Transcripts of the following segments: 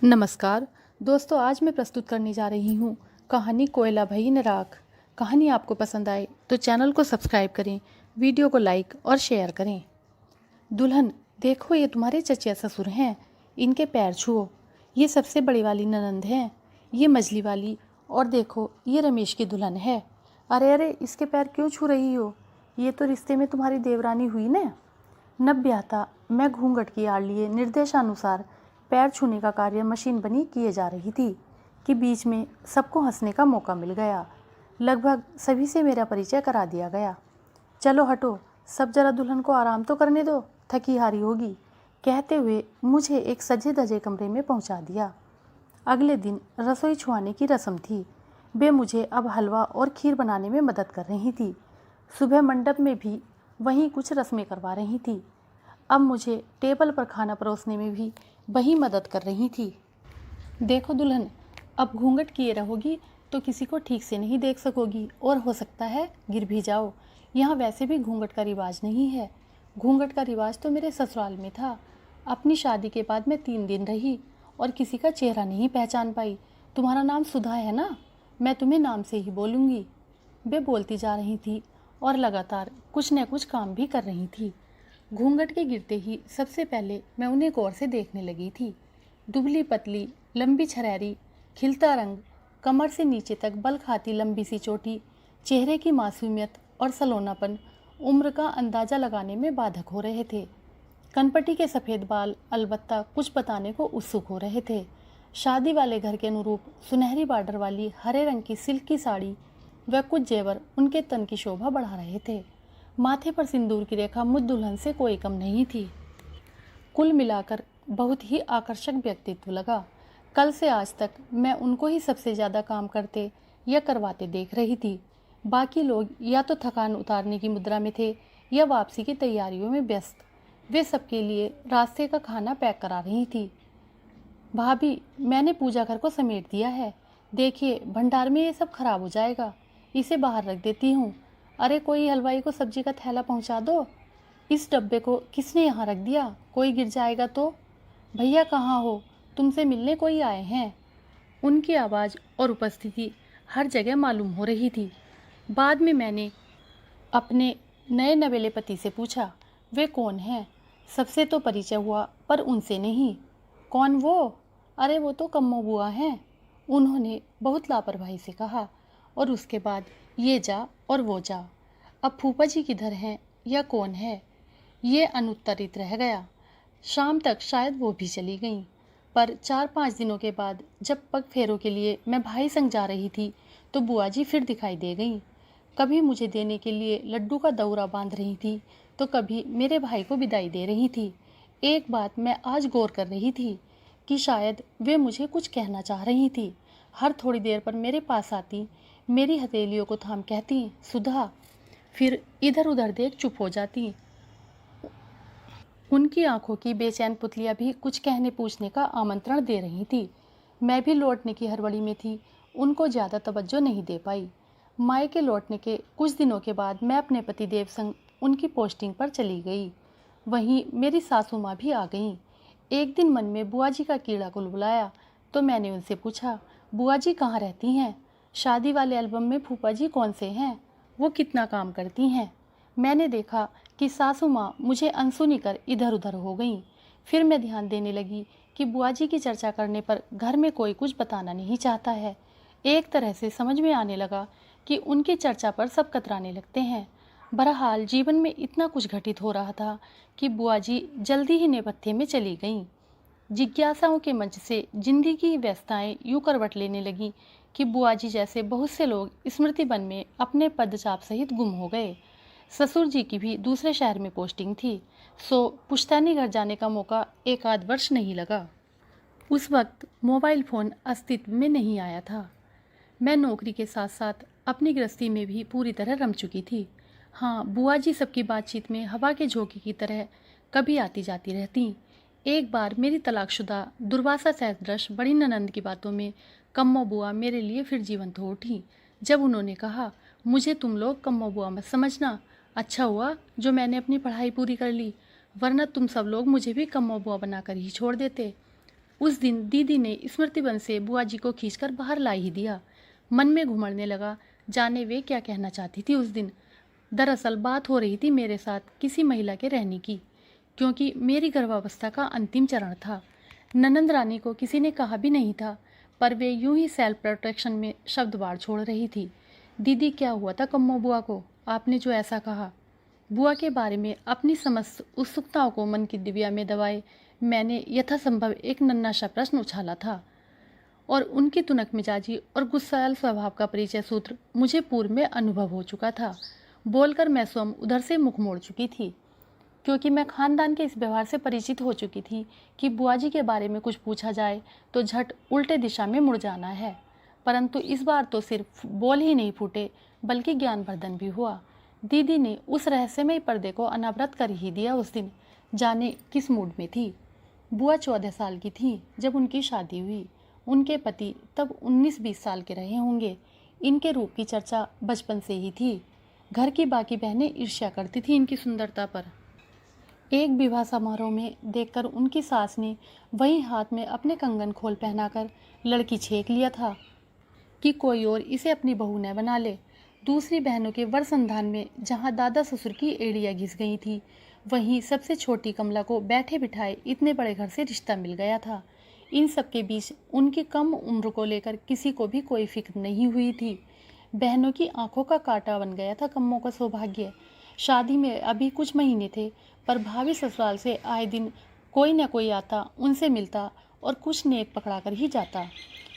नमस्कार दोस्तों, आज मैं प्रस्तुत करने जा रही हूँ कहानी कोयला भई न राख। कहानी आपको पसंद आए तो चैनल को सब्सक्राइब करें, वीडियो को लाइक और शेयर करें। दुल्हन, देखो ये तुम्हारे चचेरा ससुर हैं, इनके पैर छुओ। ये सबसे बड़ी वाली ननंद हैं, ये मझली वाली, और देखो ये रमेश की दुल्हन है। अरे अरे, इसके पैर क्यों छू रही हो? ये तो रिश्ते में तुम्हारी देवरानी हुई ना। नब ब्याहता मैं घूंघट की आड़ लिए निर्देशानुसार पैर छूने का कार्य मशीन बनी किए जा रही थी कि बीच में सबको हंसने का मौका मिल गया। लगभग सभी से मेरा परिचय करा दिया गया। चलो हटो, सब जरा दुल्हन को आराम तो करने दो, थकी हारी होगी, कहते हुए मुझे एक सजे धजे कमरे में पहुंचा दिया। अगले दिन रसोई छुआने की रस्म थी। वे मुझे अब हलवा और खीर बनाने में मदद कर रही थी। सुबह मंडप में भी वहीं कुछ रस्में करवा रही थी। अब मुझे टेबल पर खाना परोसने में भी वही मदद कर रही थी। देखो दुल्हन, अब घूंघट किए रहोगी तो किसी को ठीक से नहीं देख सकोगी और हो सकता है गिर भी जाओ। यहाँ वैसे भी घूंघट का रिवाज नहीं है। घूंघट का रिवाज तो मेरे ससुराल में था। अपनी शादी के बाद मैं 3 दिन रही और किसी का चेहरा नहीं पहचान पाई। तुम्हारा नाम सुधा है ना? मैं तुम्हें नाम से ही बोलूँगी। वे बोलती जा रही थी और लगातार कुछ न कुछ काम भी कर रही थी। घूंघट के गिरते ही सबसे पहले मैं उन्हें गौर से देखने लगी थी। दुबली पतली, लंबी छरैरी, खिलता रंग, कमर से नीचे तक बल खाती लंबी सी चोटी, चेहरे की मासूमियत और सलोनापन उम्र का अंदाज़ा लगाने में बाधक हो रहे थे। कनपटी के सफ़ेद बाल अलबत्ता कुछ बताने को उत्सुक हो रहे थे। शादी वाले घर के अनुरूप सुनहरी बॉर्डर वाली हरे रंग की सिल्क की साड़ी व कुछ जेवर उनके तन की शोभा बढ़ा रहे थे। माथे पर सिंदूर की रेखा मुझ दुल्हन से कोई कम नहीं थी। कुल मिलाकर बहुत ही आकर्षक व्यक्तित्व लगा। कल से आज तक मैं उनको ही सबसे ज़्यादा काम करते या करवाते देख रही थी। बाकी लोग या तो थकान उतारने की मुद्रा में थे या वापसी की तैयारियों में व्यस्त। वे सबके लिए रास्ते का खाना पैक करा रही थी। भाभी, मैंने पूजा घर को समेट दिया है। देखिए, भंडार में ये सब खराब हो जाएगा, इसे बाहर रख देती हूँ। अरे कोई हलवाई को सब्जी का थैला पहुँचा दो। इस डब्बे को किसने यहाँ रख दिया? कोई गिर जाएगा तो। भैया कहाँ हो? तुमसे मिलने कोई आए हैं। उनकी आवाज़ और उपस्थिति हर जगह मालूम हो रही थी। बाद में मैंने अपने नए नवेले पति से पूछा, वे कौन हैं? सबसे तो परिचय हुआ पर उनसे नहीं। कौन वो? अरे वो तो कम्मो बुआ हैं, उन्होंने बहुत लापरवाही से कहा। और उसके बाद ये जा और वो जा। अब फूफा जी किधर हैं या कौन है, ये अनुत्तरित रह गया। शाम तक शायद वो भी चली गईं। पर 4-5 दिनों के बाद जब पग फेरों के लिए मैं भाई संग जा रही थी तो बुआ जी फिर दिखाई दे गईं। कभी मुझे देने के लिए लड्डू का दौरा बांध रही थी तो कभी मेरे भाई को विदाई दे रही थी। एक बात मैं आज गौर कर रही थी कि शायद वे मुझे कुछ कहना चाह रही थी। हर थोड़ी देर पर मेरे पास आती, मेरी हथेलियों को थाम कहती, सुधा, फिर इधर उधर देख चुप हो जाती। उनकी आंखों की बेचैन पुतलियां भी कुछ कहने पूछने का आमंत्रण दे रही थी। मैं भी लौटने की हड़बड़ी में थी, उनको ज़्यादा तवज्जो नहीं दे पाई। मायके लौटने के कुछ दिनों के बाद मैं अपने पतिदेव संग उनकी पोस्टिंग पर चली गई। वहीं मेरी सासू माँ भी आ गईं। एक दिन मन में बुआ जी का कीड़ा कुलबुलाया तो मैंने उनसे पूछा, बुआ जी कहाँ रहती हैं? शादी वाले एल्बम में फूफा जी कौन से हैं? वो कितना काम करती हैं? मैंने देखा कि सासू माँ मुझे अनसुनी कर इधर उधर हो गईं। फिर मैं ध्यान देने लगी कि बुआ जी की चर्चा करने पर घर में कोई कुछ बताना नहीं चाहता है। एक तरह से समझ में आने लगा कि उनकी चर्चा पर सब कतराने लगते हैं। बहरहाल जीवन में इतना कुछ घटित हो रहा था कि बुआ जी जल्दी ही नेपथ्य में चली गईं। जिज्ञासाओं के मंच से जिंदगी की व्यस्तताएं यूं करवट लेने लगी कि बुआ जी जैसे बहुत से लोग स्मृति वन में अपने पदचाप सहित गुम हो गए। ससुर जी की भी दूसरे शहर में पोस्टिंग थी, सो पुश्तैनी घर जाने का मौका 1 आध वर्ष नहीं लगा। उस वक्त मोबाइल फ़ोन अस्तित्व में नहीं आया था। मैं नौकरी के साथ साथ अपनी गृहस्थी में भी पूरी तरह रम चुकी थी। हाँ, बुआ जी सबकी बातचीत में हवा के झोंके की तरह कभी आती जाती रहती। एक बार मेरी तलाकशुदा दुर्वासा सदृश बड़ी ननंद की बातों में कम्मो बुआ मेरे लिए फिर जीवंत हो उठी जब उन्होंने कहा, मुझे तुम लोग कम्मो बुआ मत समझना। अच्छा हुआ जो मैंने अपनी पढ़ाई पूरी कर ली, वरना तुम सब लोग मुझे भी कम्मो बुआ बनाकर ही छोड़ देते। उस दिन दीदी ने स्मृतिवन से बुआ जी को खींचकर बाहर ला ही दिया। मन में घुमड़ने लगा, जाने वे क्या कहना चाहती थी उस दिन। दरअसल बात हो रही थी मेरे साथ किसी महिला के रहने की, क्योंकि मेरी गर्भावस्था का अंतिम चरण था। ननंद रानी को किसी ने कहा भी नहीं था, पर वे यूं ही सेल्फ प्रोटेक्शन में शब्दवार छोड़ रही थी। दीदी, क्या हुआ था कम्मो बुआ को, आपने जो ऐसा कहा? बुआ के बारे में अपनी समस्त उत्सुकताओं को मन की दिव्या में दबाए मैंने यथासंभव एक नन्हा सा प्रश्न उछाला था, और उनकी तुनक मिजाजी और गुस्सैल स्वभाव का परिचय सूत्र मुझे पूर्व में अनुभव हो चुका था। बोलकर मैं स्वयं उधर से मुख मोड़ चुकी थी, क्योंकि मैं खानदान के इस व्यवहार से परिचित हो चुकी थी कि बुआ जी के बारे में कुछ पूछा जाए तो झट उल्टे दिशा में मुड़ जाना है। परंतु इस बार तो सिर्फ बोल ही नहीं फूटे, बल्कि ज्ञानवर्धन भी हुआ। दीदी ने उस रहस्यमय पर्दे को अनावृत कर ही दिया। उस दिन जाने किस मूड में थी। बुआ 14 साल की थी जब उनकी शादी हुई। उनके पति तब 19-20 साल के रहे होंगे। इनके रूप की चर्चा बचपन से ही थी। घर की बाकी बहनें ईर्ष्या करती थी इनकी सुंदरता पर। एक विवाह समारोह में देखकर उनकी सास ने वही हाथ में अपने कंगन खोल पहनाकर लड़की छेक लिया था कि कोई और इसे अपनी बहू न बना ले। दूसरी बहनों के वर संधान में जहाँ दादा ससुर की एड़ियाँ घिस गई थी, वहीं सबसे छोटी कमला को बैठे बिठाए इतने बड़े घर से रिश्ता मिल गया था। इन सब के बीच उनकी कम उम्र को लेकर किसी को भी कोई फिक्र नहीं हुई थी। बहनों की आंखों का कांटा बन गया था कम्मों का सौभाग्य। शादी में अभी कुछ महीने थे, पर भाभी ससुराल से आए दिन कोई न कोई आता, उनसे मिलता और कुछ नेक पकड़ा कर ही जाता।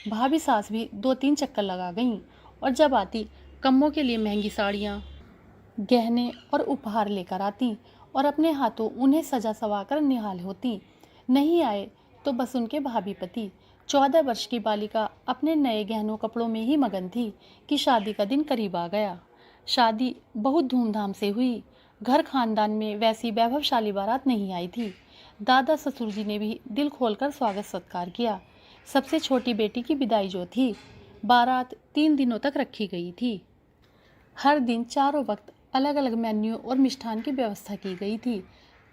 भाभी सास भी 2-3 चक्कर लगा गईं, और जब आती कम्मों के लिए महंगी साड़ियाँ, गहने और उपहार लेकर आती और अपने हाथों उन्हें सजा सवा कर निहाल होती। नहीं आए तो बस उनके भाभी पति। 14 वर्ष की बालिका अपने नए गहनों कपड़ों में ही मगन थी कि शादी का दिन करीब आ गया। शादी बहुत धूमधाम से हुई। घर खानदान में वैसी वैभवशाली बारात नहीं आई थी। दादा ससुर जी ने भी दिल खोलकर स्वागत सत्कार किया। सबसे छोटी बेटी की विदाई जो थी, बारात 3 दिनों तक रखी गई थी। हर दिन चारों वक्त अलग अलग मेन्यू और मिष्ठान की व्यवस्था की गई थी।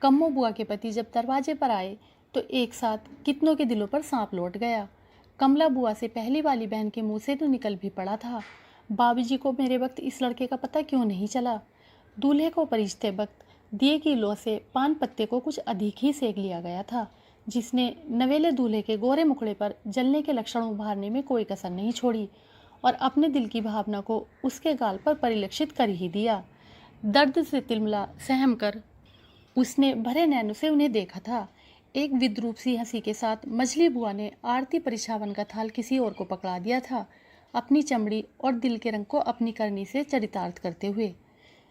कम्मो बुआ के पति जब दरवाजे पर आए तो एक साथ कितनों के दिलों पर सांप लौट गया। कमला बुआ से पहली वाली बहन के मुंह से तो निकल भी पड़ा था, बाबूजी को मेरे वक्त इस लड़के का पता क्यों नहीं चला। दूल्हे को परिचते वक्त दिए की लौ से पान पत्ते को कुछ अधिक ही सेक लिया गया था, जिसने नवेले दूल्हे के गोरे मुखड़े पर जलने के लक्षण उभारने में कोई कसर नहीं छोड़ी और अपने दिल की भावना को उसके गाल पर परिलक्षित कर ही दिया। दर्द से तिलमिला सहम कर उसने भरे नैनों से उन्हें देखा था। एक विद्रूप सी हंसी के साथ मझली बुआ ने आरती परिछावन का थाल किसी और को पकड़ा दिया था, अपनी चमड़ी और दिल के रंग को अपनी करनी से चरितार्थ करते हुए।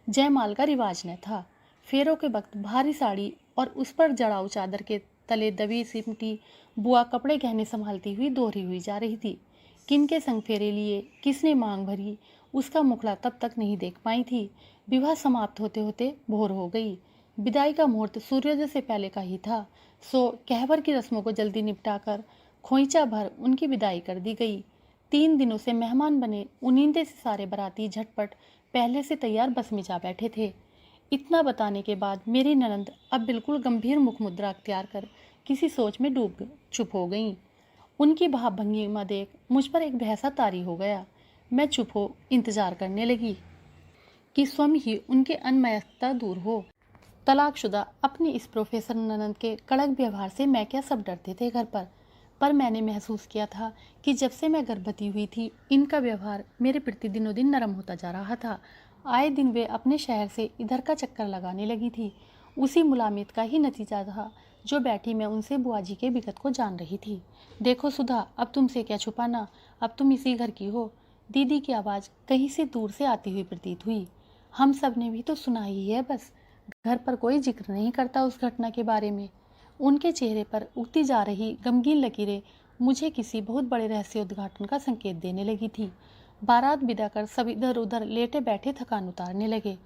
जयमाल का रिवाज न था। फेरों के वक्त भारी साड़ी और उस पर जड़ाऊ चादर के तले दबी सिमटी बुआ कपड़े गहने संभालती हुई दोहरी हुई जा रही थी। किन के संग फेरे लिए, किसने मांग भरी, उसका मुखड़ा तब तक नहीं देख पाई थी। विवाह समाप्त होते होते भोर हो गई। विदाई का मुहूर्त सूर्योदय से पहले का ही था, सो कहवर की रस्मों को जल्दी निपटाकर खोइचा भर उनकी विदाई कर दी गई। 3 दिनों से मेहमान बने उनिंदे से सारे बाराती झटपट पहले से तैयार बस में जा बैठे थे। इतना बताने के बाद मेरी ननंद अब बिल्कुल गंभीर मुख मुद्रा अख्तियार कर किसी सोच में डूब चुप हो गईं। उनकी भाव भंगिमा देख मुझ पर एक भैंसा तारी हो गया। मैं चुप हो इंतजार करने लगी कि स्वयं ही उनके अनमयता दूर हो। तलाकशुदा अपनी इस प्रोफेसर ननंद के कड़क व्यवहार से मैं क्या सब डरते थे घर पर मैंने महसूस किया था कि जब से मैं गर्भवती हुई थी, इनका व्यवहार मेरे प्रति दिनों दिन नरम होता जा रहा था। आए दिन वे अपने शहर से इधर का चक्कर लगाने लगी थी। उसी मुलामियत का ही नतीजा था जो बैठी मैं उनसे बुआ जी के विगत को जान रही थी। देखो सुधा, अब तुमसे क्या छुपाना, अब तुम इसी घर की हो। दीदी की आवाज़ कहीं से दूर से आती हुई प्रतीत हुई। हम सब ने भी तो सुना ही है, बस घर पर कोई जिक्र नहीं करता उस घटना के बारे में। उनके चेहरे पर उगती जा रही गमगीन लकीरें मुझे किसी बहुत बड़े रहस्योद्घाटन का संकेत देने लगी थी। बारात विदा कर सब इधर उधर लेटे बैठे थकान उतारने लगे।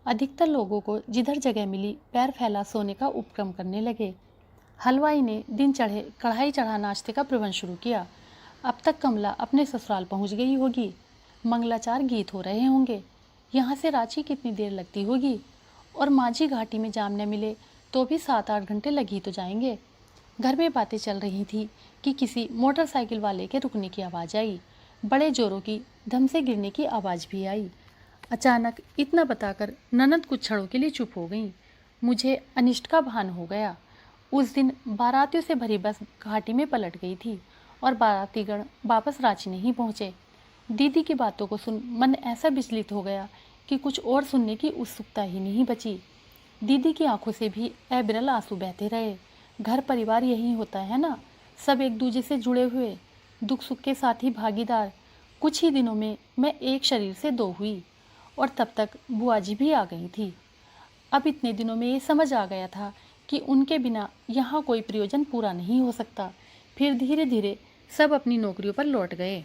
अधिकतर लोगों को जिधर जगह मिली पैर फैला सोने का उपक्रम करने लगे। हलवाई ने दिन चढ़े कढ़ाई चढ़ा नाश्ते का प्रबंध शुरू किया। अब तक कमला अपने ससुराल पहुंच गई होगी। मंगलाचार गीत हो रहे होंगे। यहाँ से रांची कितनी देर लगती होगी, और माझी घाटी में जाम न मिले तो भी 7-8 घंटे लग ही तो जाएंगे। घर में बातें चल रही थी कि किसी मोटरसाइकिल वाले के रुकने की आवाज़ आई। बड़े जोरों की धम से गिरने की आवाज़ भी आई। अचानक इतना बताकर ननद कुछ क्षणों के लिए चुप हो गई। मुझे अनिष्ट का भान हो गया। उस दिन बारातियों से भरी बस घाटी में पलट गई थी और बारातीगण वापस रांची नहीं पहुँचे। दीदी की बातों को सुन मन ऐसा विचलित हो गया कि कुछ और सुनने की उत्सुकता ही नहीं बची। दीदी की आंखों से भी अविरल आंसू बहते रहे। घर परिवार यही होता है ना, सब एक दूसरे से जुड़े हुए, दुख सुख के साथ ही भागीदार। कुछ ही दिनों में मैं एक शरीर से दो हुई और तब तक बुआ जी भी आ गई थी। अब इतने दिनों में ये समझ आ गया था कि उनके बिना यहाँ कोई प्रयोजन पूरा नहीं हो सकता। फिर धीरे धीरे सब अपनी नौकरियों पर लौट गए।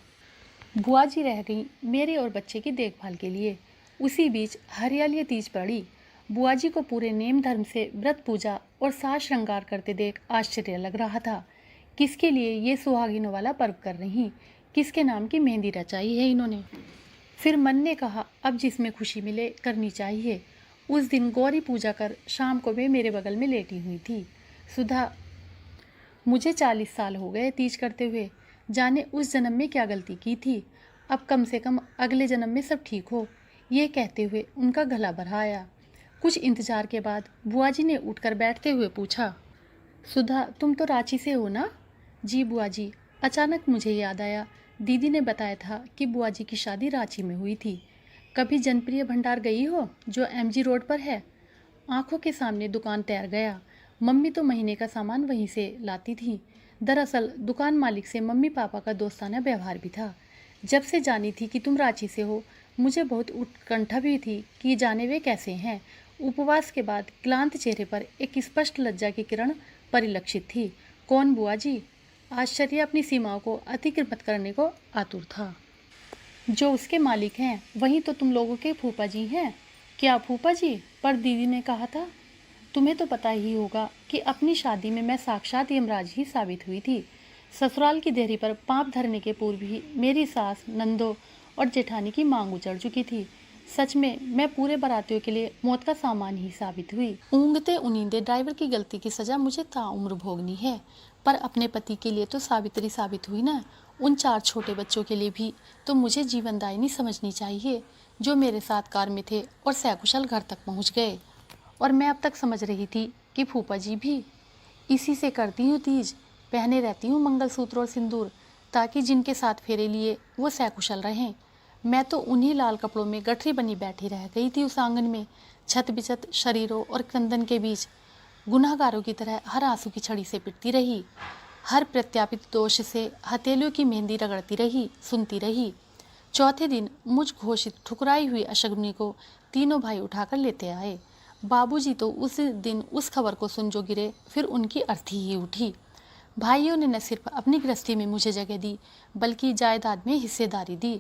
बुआ जी रह गई मेरे और बच्चे की देखभाल के लिए। उसी बीच हरियाली तीज पड़ी। बुआ जी को पूरे नेम धर्म से व्रत पूजा और साज श्रृंगार करते देख आश्चर्य लग रहा था। किसके लिए ये सुहागिनों वाला पर्व कर रही, किसके नाम की मेहंदी रचाई है इन्होंने। फिर मन ने कहा अब जिसमें खुशी मिले करनी चाहिए। उस दिन गौरी पूजा कर शाम को वे मेरे बगल में लेटी हुई थी। सुधा, मुझे 40 साल हो गए तीज करते हुए, जाने उस जन्म में क्या गलती की थी। अब कम से कम अगले जन्म में सब ठीक हो। ये कहते हुए उनका गला बढ़ाया। कुछ इंतजार के बाद बुआ जी ने उठकर बैठते हुए पूछा, सुधा तुम तो रांची से हो ना? जी बुआ जी। अचानक मुझे याद आया, दीदी ने बताया था कि बुआ जी की शादी रांची में हुई थी। कभी जनप्रिय भंडार गई हो जो एमजी रोड पर है? आंखों के सामने दुकान तैर गया। मम्मी तो महीने का सामान वहीं से लाती थी। दरअसल दुकान मालिक से मम्मी पापा का दोस्ताना व्यवहार भी था। जब से जानी थी कि तुम रांची से हो, मुझे बहुत उत्कंठा भी थी कि जाने वे कैसे हैं। उपवास के बाद क्लांत चेहरे पर एक स्पष्ट लज्जा की किरण परिलक्षित थी। कौन बुआ जी? आश्चर्य अपनी सीमाओं को अतिक्रमित करने को आतुर था। जो उसके मालिक हैं वहीं तो तुम लोगों के फूफा जी हैं। क्या फूफा जी? पर दीदी ने कहा था। तुम्हें तो पता ही होगा कि अपनी शादी में मैं साक्षात यमराज ही साबित हुई थी। ससुराल की देहरी पर पांव धरने के पूर्व ही मेरी सास, नंदो और जेठानी की मांग उजड़ चुकी थी। सच में मैं पूरे बारातियों के लिए मौत का सामान ही साबित हुई। ऊँघते उनींदे ड्राइवर की गलती की सजा मुझे ताउम्र भोगनी है, पर अपने पति के लिए तो सावित्री साबित हुई ना। उन 4 छोटे बच्चों के लिए भी तो मुझे जीवनदायिनी समझनी चाहिए, जो मेरे साथ कार में थे और सकुशल घर तक पहुंच गए। और मैं अब तक समझ रही थी कि फूफा जी भी इसी से करती हूँ तीज, पहने रहती हूँ मंगलसूत्र और सिंदूर, ताकि जिनके साथ फेरे लिए वो सकुशल रहें। मैं तो उन्हीं लाल कपड़ों में गठरी बनी बैठी रह गई थी उस आंगन में, छत बिछत शरीरों और क्रंदन के बीच गुनाहगारों की तरह हर आंसू की छड़ी से पिटती रही। हर प्रत्यापित दोष से हथेलियों की मेहंदी रगड़ती रही, सुनती रही। चौथे दिन मुझ घोषित ठुकराई हुई अशगुनी को तीनों भाई उठाकर लेते आए। बाबूजी तो उस दिन उस खबर को सुन जो गिरे, फिर उनकी अर्थी ही उठी। भाइयों ने न सिर्फ अपनी गृहस्थी में मुझे जगह दी, बल्कि जायदाद में हिस्सेदारी दी।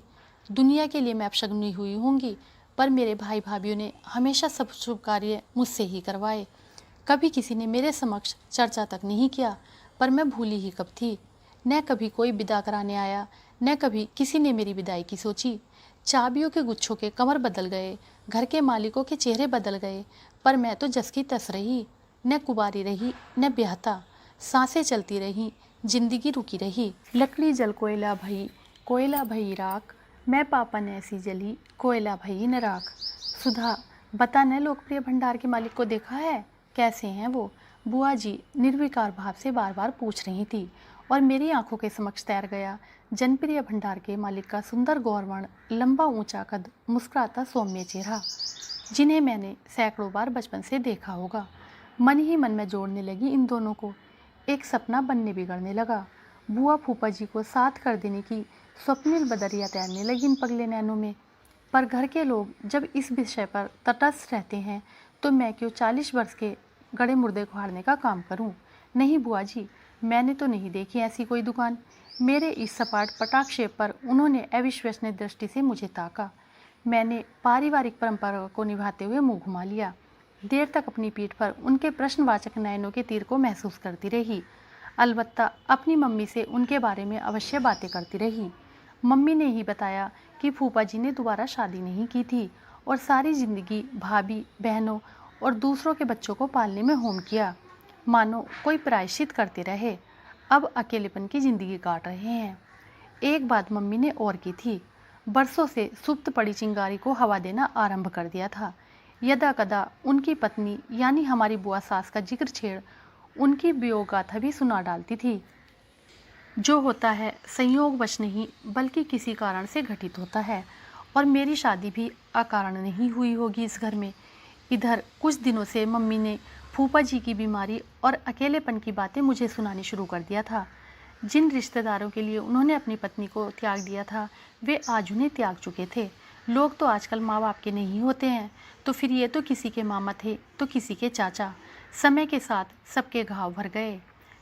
दुनिया के लिए मैं अपशगुनी हुई होंगी, पर मेरे भाई भाभीियों ने हमेशा सब शुभ कार्य मुझसे ही करवाए। कभी किसी ने मेरे समक्ष चर्चा तक नहीं किया, पर मैं भूली ही कब थी। न कभी कोई विदा कराने आया, न कभी किसी ने मेरी विदाई की सोची। चाबियों के गुच्छों के कमर बदल गए, घर के मालिकों के चेहरे बदल गए, पर मैं तो जस की तस रही। न कुंवारी रही न ब्याहता, सांसें चलती रहीं, जिंदगी रुकी रही। लकड़ी जल कोयला भई राख, मैं पापन ऐसी जली, कोयला भई न राख। सुधा, बता न लोकप्रिय भंडार के मालिक को देखा है? कैसे हैं वो? बुआ जी निर्विकार भाव से बार बार पूछ रही थी और मेरी आंखों के समक्ष तैर गया जनप्रिय भंडार के मालिक का सुंदर गौरवर्ण, लंबा ऊंचा कद, मुस्कुराता सौम्य चेहरा, जिन्हें मैंने सैकड़ों बार बचपन से देखा होगा। मन ही मन में जोड़ने लगी इन दोनों को। एक सपना बनने बिगड़ने लगा। बुआ फूफा जी को साथ कर देने की स्वप्निल बदरिया तैरने लगी इन पगले नैनों में। पर घर के लोग जब इस विषय पर तटस्थ रहते हैं, तो मैं क्यों 40 वर्ष के गड़े मुर्दे उखाड़ने का काम करूं? नहीं बुआ जी, मैंने तो नहीं देखी ऐसी कोई दुकान। मेरे इस सपाट पटाक्षेप पर उन्होंने अविश्वसनीय दृष्टि से मुझे ताका। मैंने पारिवारिक परंपरा को निभाते हुए मुंह घुमा लिया। देर तक अपनी पीठ पर उनके प्रश्नवाचक नयनों के तीर को महसूस करती रही। अलबत्ता अपनी मम्मी से उनके बारे में अवश्य बातें करती रही। मम्मी ने ही बताया कि फूफा जी ने दोबारा शादी नहीं की थी और सारी जिंदगी भाभी, बहनों और दूसरों के बच्चों को पालने में होम किया, मानो कोई प्रायश्चित करते रहे। अब अकेलेपन की ज़िंदगी काट रहे हैं। एक बात मम्मी ने और की थी, बरसों से सुप्त पड़ी चिंगारी को हवा देना आरंभ कर दिया था। यदा कदा उनकी पत्नी यानी हमारी बुआ सास का जिक्र छेड़ उनकी वियोग गाथा भी सुना डालती थी। जो होता है संयोगवश नहीं बल्कि किसी कारण से घटित होता है, और मेरी शादी भी अकारण नहीं हुई होगी इस घर में। इधर कुछ दिनों से मम्मी ने फूफा जी की बीमारी और अकेलेपन की बातें मुझे सुनानी शुरू कर दिया था। जिन रिश्तेदारों के लिए उन्होंने अपनी पत्नी को त्याग दिया था वे आज उन्हें त्याग चुके थे। लोग तो आजकल माँ बाप के नहीं होते हैं, तो फिर ये तो किसी के मामा थे तो किसी के चाचा। समय के साथ सबके घाव भर गए,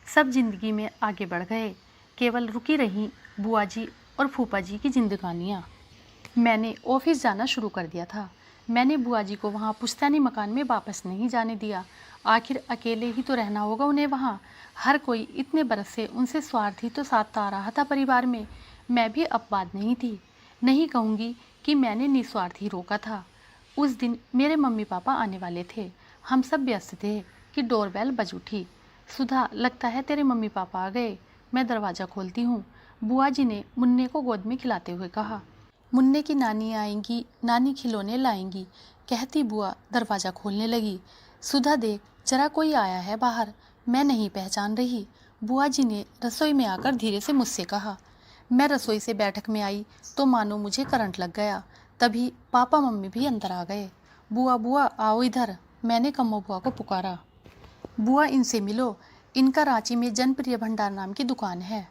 सब जिंदगी में आगे बढ़ गए, केवल रुकी रहीं बुआ जी और फूफा जी की जिंदगानियाँ। मैंने ऑफिस जाना शुरू कर दिया था। मैंने बुआ जी को वहाँ पुश्तैनी मकान में वापस नहीं जाने दिया। आखिर अकेले ही तो रहना होगा उन्हें वहाँ। हर कोई इतने बरस से उनसे स्वार्थी तो साधता आ रहा था परिवार में। मैं भी अपवाद नहीं थी। नहीं कहूँगी कि मैंने निस्वार्थी रोका था। उस दिन मेरे मम्मी पापा आने वाले थे। हम सब व्यस्त थे कि डोरबेल बज उठी। सुधा, लगता है तेरे मम्मी पापा आ गए। मैं दरवाज़ा खोलती हूँ। बुआ जी ने मुन्ने को गोद में खिलाते हुए कहा, मुन्ने की नानी आएंगी, नानी खिलौने लाएंगी, कहती बुआ दरवाज़ा खोलने लगी। सुधा, देख जरा कोई आया है बाहर, मैं नहीं पहचान रही। बुआ जी ने रसोई में आकर धीरे से मुझसे कहा। मैं रसोई से बैठक में आई तो मानो मुझे करंट लग गया। तभी पापा मम्मी भी अंदर आ गए। बुआ बुआ आओ इधर, मैंने कम्मो बुआ को पुकारा। बुआ इनसे मिलो, इनका रांची में जनप्रिय भंडार नाम की दुकान है।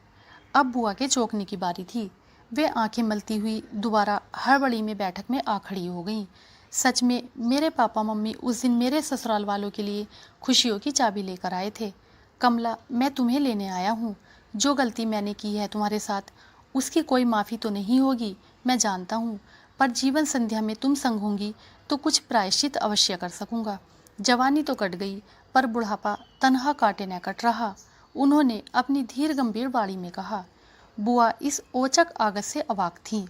अब बुआ के चौंकने की बारी थी। वे आंखें मलती हुई दोबारा हड़बड़ी में बैठक में आ खड़ी हो गईं। सच में मेरे पापा मम्मी उस दिन मेरे ससुराल वालों के लिए खुशियों की चाबी लेकर आए थे। कमला, मैं तुम्हें लेने आया हूँ। जो गलती मैंने की है तुम्हारे साथ, उसकी कोई माफ़ी तो नहीं होगी, मैं जानता हूँ, पर जीवन संध्या में तुम संग होंगी तो कुछ प्रायश्चित अवश्य कर सकूँगा। जवानी तो कट गई, पर बुढ़ापा तनहा काटे न कट रहा। उन्होंने अपनी धीर गंभीर वाणी में कहा। बुआ इस ओचक आगत से अवाक थीं।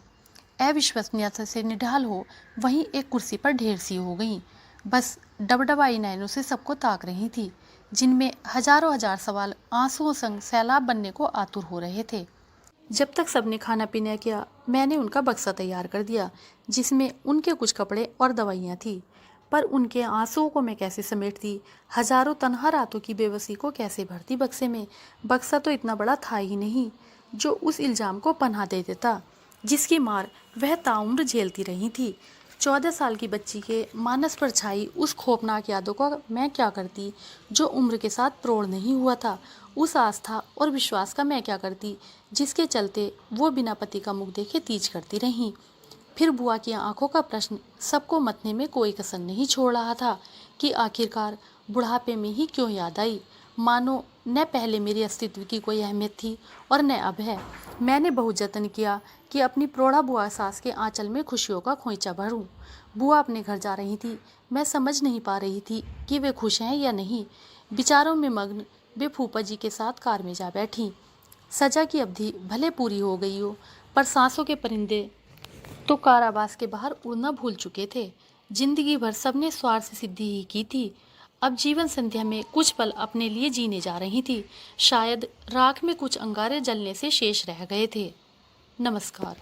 अविश्वसनीयता से निढाल हो वहीं एक कुर्सी पर ढेर सी हो गईं। बस डबडबाई नैनों से सबको ताक रही थी, जिनमें हजारों हजार सवाल आंसुओं संग सैलाब बनने को आतुर हो रहे थे। जब तक सबने खाना पीना किया, मैंने उनका बक्सा तैयार कर दिया, जिसमें उनके कुछ कपड़े और दवाइयाँ थी। पर उनके आंसुओं को मैं कैसे समेटती, हजारों तन्हा रातों की बेबसी को कैसे भरती बक्से में। बक्सा तो इतना बड़ा था ही नहीं जो उस इल्ज़ाम को पनाह दे देता जिसकी मार वह ताउम्र झेलती रही थी। 14 साल की बच्ची के मानस पर छाई उस खौफनाक यादों को मैं क्या करती जो उम्र के साथ प्रौढ़ नहीं हुआ था। उस आस्था और विश्वास का मैं क्या करती जिसके चलते वो बिना पति का मुख देखे तीज करती रहीं। फिर बुआ की आंखों का प्रश्न सबको मतने में कोई कसर नहीं छोड़ रहा था कि आखिरकार बुढ़ापे में ही क्यों याद आई। मानो न पहले मेरे अस्तित्व की कोई अहमियत थी और न अब है। मैंने बहुत जतन किया कि अपनी प्रौढ़ा बुआ सास के आंचल में खुशियों का खोइंचा भरूं। बुआ अपने घर जा रही थी। मैं समझ नहीं पा रही थी कि वे खुश हैं या नहीं। विचारों में मग्न वे फूफा जी के साथ कार में जा बैठी। सजा की अवधि भले पूरी हो गई हो, पर सांसों के परिंदे तो कारावास के बाहर उड़ना भूल चुके थे। जिंदगी भर सबने स्वार्थ सिद्धि ही की थी। अब जीवन संध्या में कुछ पल अपने लिए जीने जा रही थी। शायद राख में कुछ अंगारे जलने से शेष रह गए थे। नमस्कार।